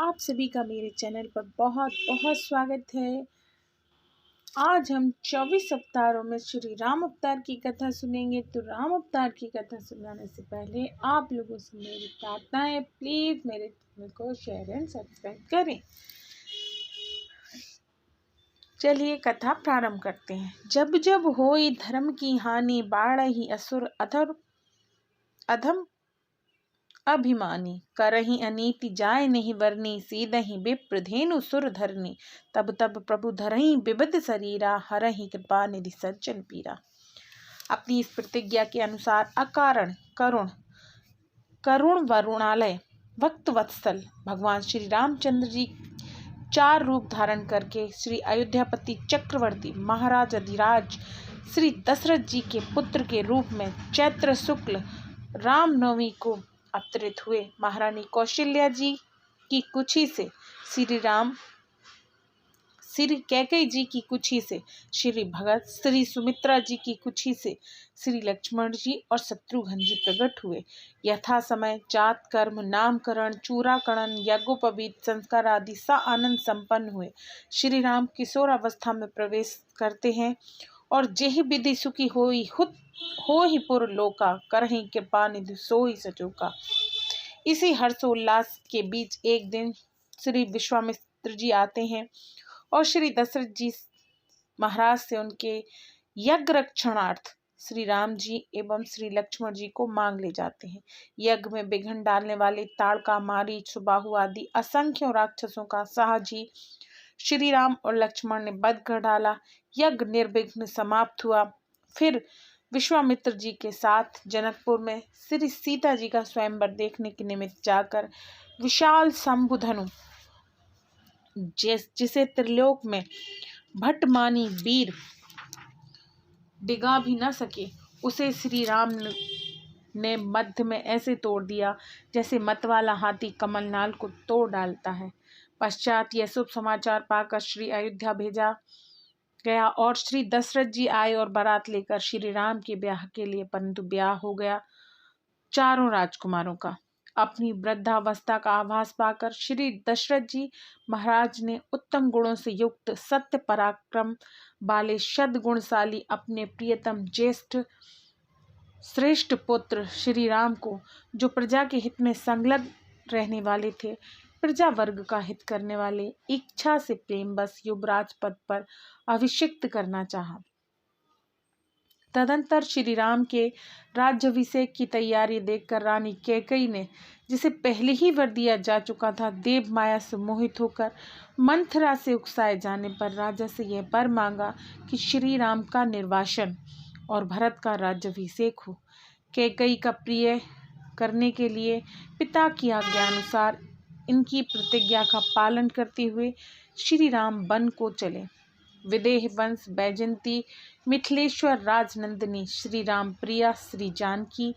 आप सभी का मेरे चैनल पर बहुत बहुत स्वागत है। आज हम 24 अवतारों में श्री राम अवतार की कथा सुनेंगे। तो राम अवतार की कथा सुनाने से पहले आप लोगों से मेरी प्रार्थना है, प्लीज मेरे चैनल को शेयर एंड सब्सक्राइब करें। चलिए कथा प्रारंभ करते हैं। जब जब होई धर्म की हानि, बाढ़हि असुर अधम अभिमानी, करहि अनीति जाय नहीं बरनी, सीदहि विप्र धेनु सुर धरनी, तब तब प्रभु धरहि विविध शरीरा, हरहि कृपा निधि सज्जन पीरा। अपनी इस प्रतिज्ञा के अनुसार अकारण करुण वरुणालय भक्त वत्सल भगवान श्री रामचंद्र जी 4 रूप धारण करके श्री अयोध्यापति चक्रवर्ती महाराज अधिराज श्री दशरथ जी के पुत्र के रूप में चैत्र शुक्ल रामनवमी को अवतरित हुए। महारानी कौशल्या जी की कुक्षी से श्री कैकेयी जी की कुक्षी से श्री भगत, श्री सुमित्रा जी की कुक्षी से श्री लक्ष्मण जी और शत्रुघ्न जी प्रकट हुए। यथा समय जात कर्म, नामकरण, चूराकरण, यज्ञोपवीत संस्कार आदि सा आनंद संपन्न हुए। श्री राम किशोर अवस्था में प्रवेश करते हैं और जेहि विधि सुखी होहि पुर लोका, करहि कृपा निधि सोहि सचोका। इसी हर्षोल्लास के बीच एक दिन श्री विश्वामित्र जी आते हैं और श्री दशरथ जी महाराज से उनके यज्ञ रक्षणार्थ श्री राम जी एवं श्री लक्ष्मण जी को मांग ले जाते हैं। यज्ञ में विघ्न डालने वाले ताड़का, मारीच, सुबाहु आदि असंख्य राक्षसों का सहज ही श्री राम और लक्ष्मण ने वध कर डाला। यज्ञ निर्विघ्न समाप्त हुआ। फिर विश्वामित्र जी के साथ जनकपुर में श्री सीता जी का स्वयंवर देखने के निमित्त जाकर विशाल शंभुधनु, जिसे त्रिलोक में भट्टमानी वीर डिगा भी न सके, उसे श्री राम ने मध्य में ऐसे तोड़ दिया जैसे मतवाला हाथी कमलनाल को तोड़ डालता है। पश्चात यह शुभ समाचार पाकर श्री अयोध्या भेजा गया और श्री दशरथ जी आए और बारात लेकर श्री राम के ब्याह के लिए, परंतु ब्याह हो गया 4 राजकुमारों का। अपनी वृद्धावस्था का आभास पाकर श्री दशरथ जी महाराज ने उत्तम गुणों से युक्त, सत्य पराक्रम वाले, सद्गुणशाली अपने प्रियतम ज्येष्ठ श्रेष्ठ पुत्र श्री राम को, जो प्रजा के हित में संलग्न रहने वाले थे, प्रजा वर्ग का हित करने वाले, इच्छा से प्रेम बस युवराज पद पर अभिषिक्त करना चाहा। तदंतर श्री राम के राज्याभिषेक की तैयारी देखकर रानी कैकेयी ने, जिसे पहले ही वर दिया जा चुका था, देव माया से मोहित होकर मंथरा से उकसाए जाने पर राजा से यह वर मांगा कि श्री राम का निर्वासन और भरत का राज्याभिषेक हो। कैकेयी का प्रिय करने के लिए पिता की आज्ञानुसार इनकी प्रतिज्ञा का पालन करते हुए श्री राम वन को चले। विदेह वंश बैजंती, मिथिलेश्वर राजनंदिनी श्री राम प्रिया श्री जानकी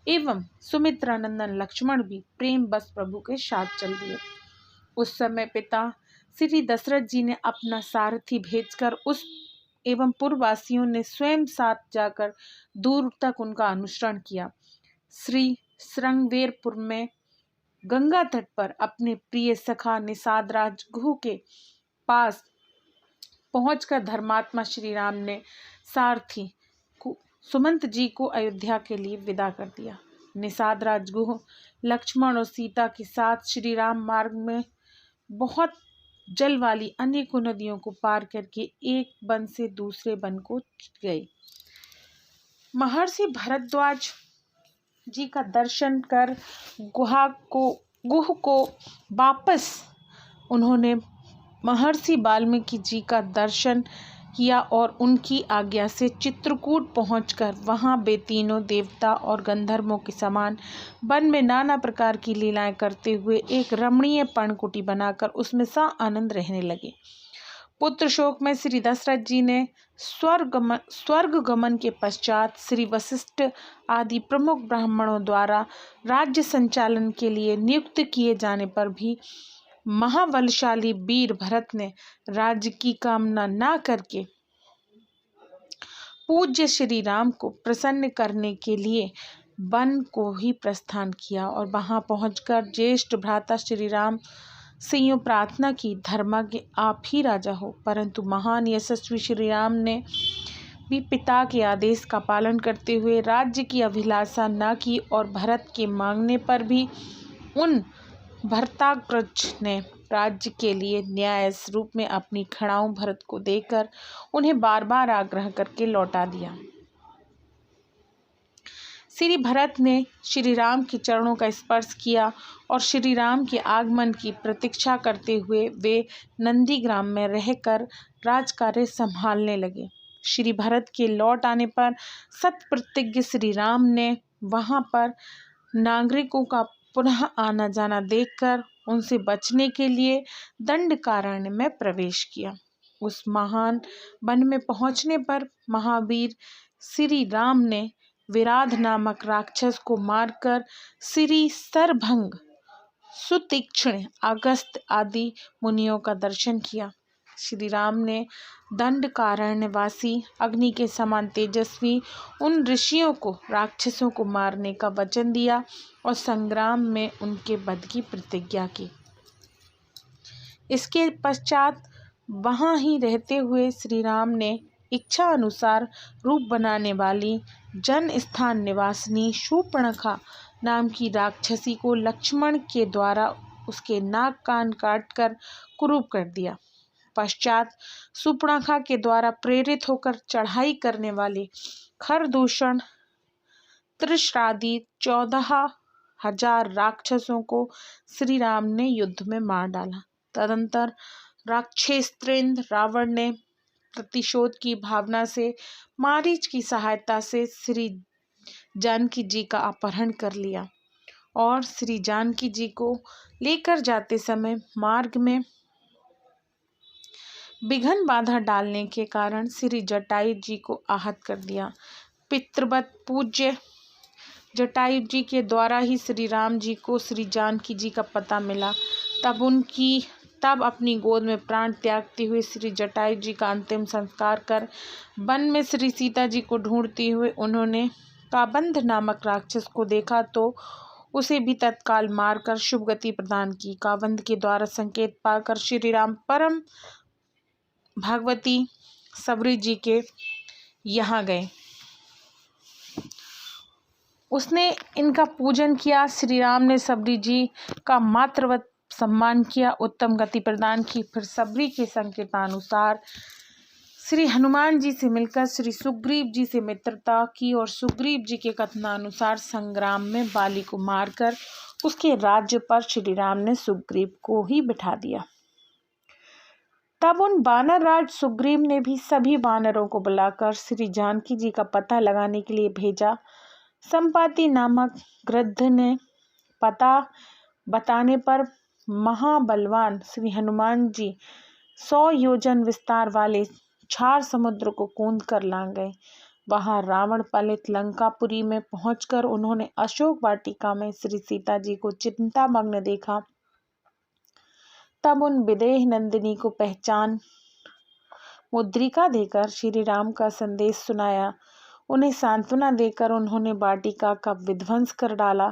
एवं सुमित्रा नंदन लक्ष्मण भी प्रेम बस प्रभु के साथ चल दिए। उस समय पिता श्री दशरथ जी ने अपना सारथी भेजकर उस एवं पूर्ववासियों ने स्वयं साथ जाकर दूर तक उनका अनुसरण किया। श्री श्रृंगवेरपुर में गंगा तट पर अपने प्रिय सखा निषादराज गुह के पास पहुंचकर धर्मात्मा श्री राम ने सारथी सुमंत जी को अयोध्या के लिए विदा कर दिया। निषादराज गुह लक्ष्मण और सीता के साथ श्री राम मार्ग में बहुत जल वाली अनेकों नदियों को पार करके एक वन से दूसरे वन को गए। महर्षि भारद्वाज जी का दर्शन कर गुह को वापस उन्होंने महर्षि वाल्मीकि जी का दर्शन किया और उनकी आज्ञा से चित्रकूट पहुंचकर वहां वे तीनों देवता और गंधर्वों के समान वन में नाना प्रकार की लीलाएं करते हुए एक रमणीय पर्णकुटी बनाकर उसमें सा आनंद रहने लगे। पुत्र शोक में श्री दशरथ जी ने स्वर्ग गमन के पश्चात श्री वशिष्ठ आदि प्रमुख ब्राह्मणों द्वारा राज्य संचालन के लिए नियुक्त किए जाने पर भी महाबलशाली वीर भरत ने राज्य की कामना न करके पूज्य श्री राम को प्रसन्न करने के लिए वन को ही प्रस्थान किया और वहां पहुंचकर ज्येष्ठ भ्राता श्री राम से यूँ प्रार्थना की, धर्मज्ञ आप ही राजा हो। परंतु महान यशस्वी श्री राम ने भी पिता के आदेश का पालन करते हुए राज्य की अभिलाषा न की और भरत के मांगने पर भी उन भरताग्रज ने राज्य के लिए न्याय रूप में अपनी खड़ाऊं भरत को देकर उन्हें बार बार आग्रह करके लौटा दिया। श्री भरत ने श्री राम के चरणों का स्पर्श किया और श्री राम के आगमन की प्रतीक्षा करते हुए वे नंदीग्राम में रहकर राजकार्य संभालने लगे। श्री भरत के लौट आने पर सत्प्रतिज्ञ श्री राम ने वहां पर नागरिकों का पुनः आना जाना देखकर उनसे बचने के लिए दंडकारण्य में प्रवेश किया। उस महान वन में पहुंचने पर महावीर श्री राम ने विराध नामक राक्षस को मारकर श्री सरभंग, सुतीक्ष्ण, अगस्त्य आदि मुनियों का दर्शन किया। श्री राम ने दंडकारण्यवासी अग्नि के समान तेजस्वी उन ऋषियों को राक्षसों को मारने का वचन दिया और संग्राम में उनके वध की प्रतिज्ञा की। इसके पश्चात वहां ही रहते हुए श्री राम ने इच्छा अनुसार रूप बनाने वाली जन स्थान निवासिनी शूर्पणखा नाम की राक्षसी को लक्ष्मण के द्वारा उसके नाक कान काटकर कुरूप कर दिया। पश्चात शूर्पणखा के द्वारा प्रेरित होकर चढ़ाई करने वाले खरदूषण, त्रिशरादि 14,000 राक्षसों को श्री राम ने युद्ध में मार डाला। तदंतर राक्षसेंद्र रावण ने प्रतिशोध की भावना से मारीच की सहायता से श्री जानकी जी का अपहरण कर लिया और श्री जानकी जी को लेकर जाते समय मार्ग में विघ्न बाधा डालने के कारण श्री जटायु जी को आहत कर दिया। पितृवत पूज्य जटायु जी के द्वारा ही श्री राम जी को श्री जानकी जी का पता मिला। तब अपनी गोद में प्राण त्यागते हुए श्री जटायु जी का अंतिम संस्कार कर वन में श्री सीता जी को ढूंढते हुए उन्होंने काबंध नामक राक्षस को देखा तो उसे भी तत्काल मारकर शुभ गति प्रदान की। काबंध के द्वारा संकेत पाकर श्री राम परम भगवती सबरी जी के यहाँ गए। उसने इनका पूजन किया। श्री राम ने सबरी जी का मातृवत सम्मान किया, उत्तम गति प्रदान की। फिर सबरी के संकेतानुसार श्री हनुमान जी से मिलकर श्री सुग्रीव जी से मित्रता की और सुग्रीव जी के कथनानुसार संग्राम में बाली को मारकर उसके राज्य पर श्री राम ने सुग्रीव को ही बिठा दिया। तब उन वानर राज सुग्रीव ने भी सभी वानरों को बुलाकर श्री जानकी जी का पता लगाने के लिए भेजा। संपाति नामक गृध्र ने पता बताने पर महाबलवान श्री हनुमान जी 100 योजन विस्तार वाले क्षार समुद्र को कूद कर लांग गए। वहां रावण पालित लंकापुरी में पहुंचकर उन्होंने अशोक वाटिका में श्री सीता जी को चिंतामग्न देखा। तब उन विदेह नंदिनी को पहचान मुद्रिका देकर श्री राम का संदेश सुनाया। उन्हें सांत्वना देकर उन्होंने वाटिका का विध्वंस कर डाला।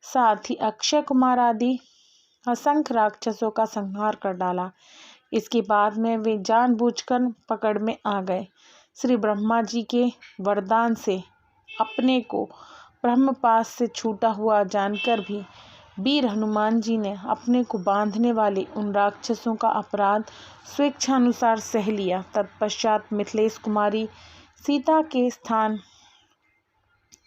साथ ही अक्षय कुमार आदि असंख्य राक्षसों का संहार कर डाला। इसके बाद में वे जानबूझकर पकड़ में आ गए। श्री ब्रह्मा जी के वरदान से अपने को ब्रह्मपाश से छूटा हुआ जानकर भी वीर हनुमान जी ने अपने को बांधने वाले उन राक्षसों का अपराध स्वेच्छानुसार सह लिया। तत्पश्चात मिथिलेश कुमारी सीता के स्थान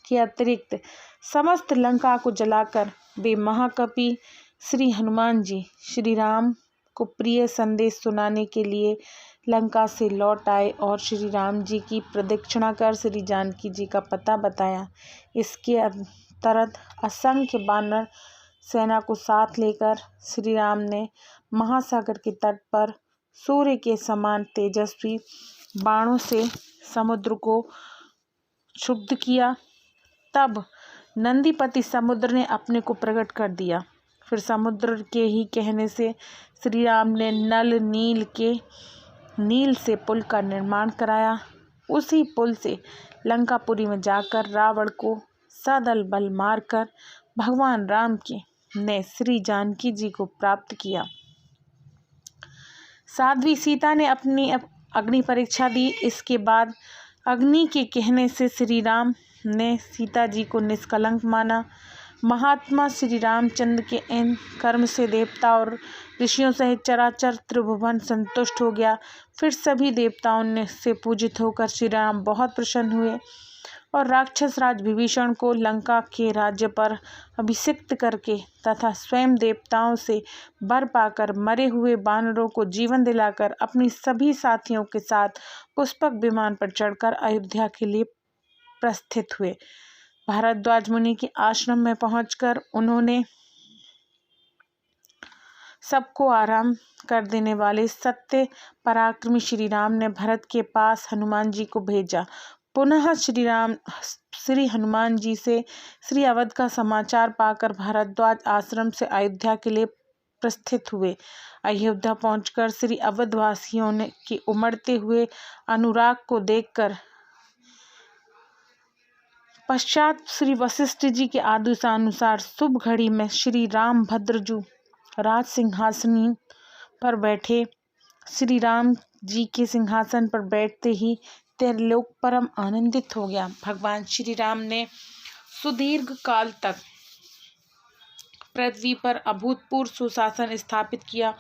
के अतिरिक्त समस्त लंका को जलाकर वे महाकपि श्री हनुमान जी श्री राम को प्रिय संदेश सुनाने के लिए लंका से लौट आए और श्री राम जी की प्रदक्षिणा कर श्री जानकी जी का पता बताया। इसके अंतर्गत असंख्य वानर सेना को साथ लेकर श्री राम ने महासागर के तट पर सूर्य के समान तेजस्वी बाणों से समुद्र को क्षुब्ध किया। तब नंदीपति समुद्र ने अपने को प्रकट कर दिया। फिर समुद्र के ही कहने से श्री राम ने नल नील से पुल का निर्माण कराया। उसी पुल से लंकापुरी में जाकर रावण को सदल बल मारकर भगवान राम ने श्री जानकी जी को प्राप्त किया। साध्वी सीता ने अपनी अग्नि परीक्षा दी। इसके बाद अग्नि के कहने से श्री राम ने सीता जी को निष्कलंक माना। महात्मा श्री रामचंद्र के इन कर्म से देवता और ऋषियों सहित चराचर त्रिभुवन संतुष्ट हो गया। फिर सभी देवताओं से पूजित होकर श्री राम बहुत प्रसन्न हुए और राक्षस राज विभीषण को लंका के राज्य पर अभिषिक्त करके तथा स्वयं देवताओं से वर पाकर मरे हुए वानरों को जीवन दिलाकर अपनी सभी साथियों के साथ पुष्पक विमान पर चढ़कर अयोध्या के लिए प्रस्थित हुए। भारद्वाज मुनि के आश्रम में पहुंचकर उन्होंने सबको आराम कर देने वाले सत्य पराक्रमी श्री राम ने भरत के पास हनुमान जी को भेजा। पुनः श्री हनुमान जी से श्री अवध का समाचार पाकर भारद्वाज आश्रम से अयोध्या के लिए प्रस्थित हुए। अयोध्या पहुंचकर श्री अवध वासियों ने के उमड़ते हुए अनुराग को देखकर पश्चात श्री वशिष्ठ जी के आदेशानुसार शुभ घड़ी में श्री राम भद्रजू राज सिंहासन पर बैठे। श्री राम जी के सिंहासन पर बैठते ही त्रिलोक परम आनंदित हो गया। भगवान श्री राम ने सुदीर्घ काल तक पृथ्वी पर अभूतपूर्व सुशासन स्थापित किया।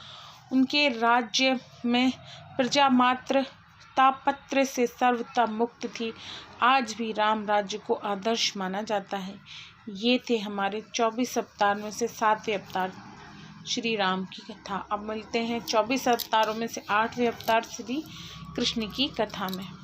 उनके राज्य में प्रजा मात्र तापत्र से सर्वथा मुक्त थी। आज भी राम राज्य को आदर्श माना जाता है। ये थे हमारे 24 अवतार में से 7वें अवतार श्री राम की कथा। अब मिलते हैं 24 अवतारों में से 8वें अवतार श्री कृष्ण की कथा में।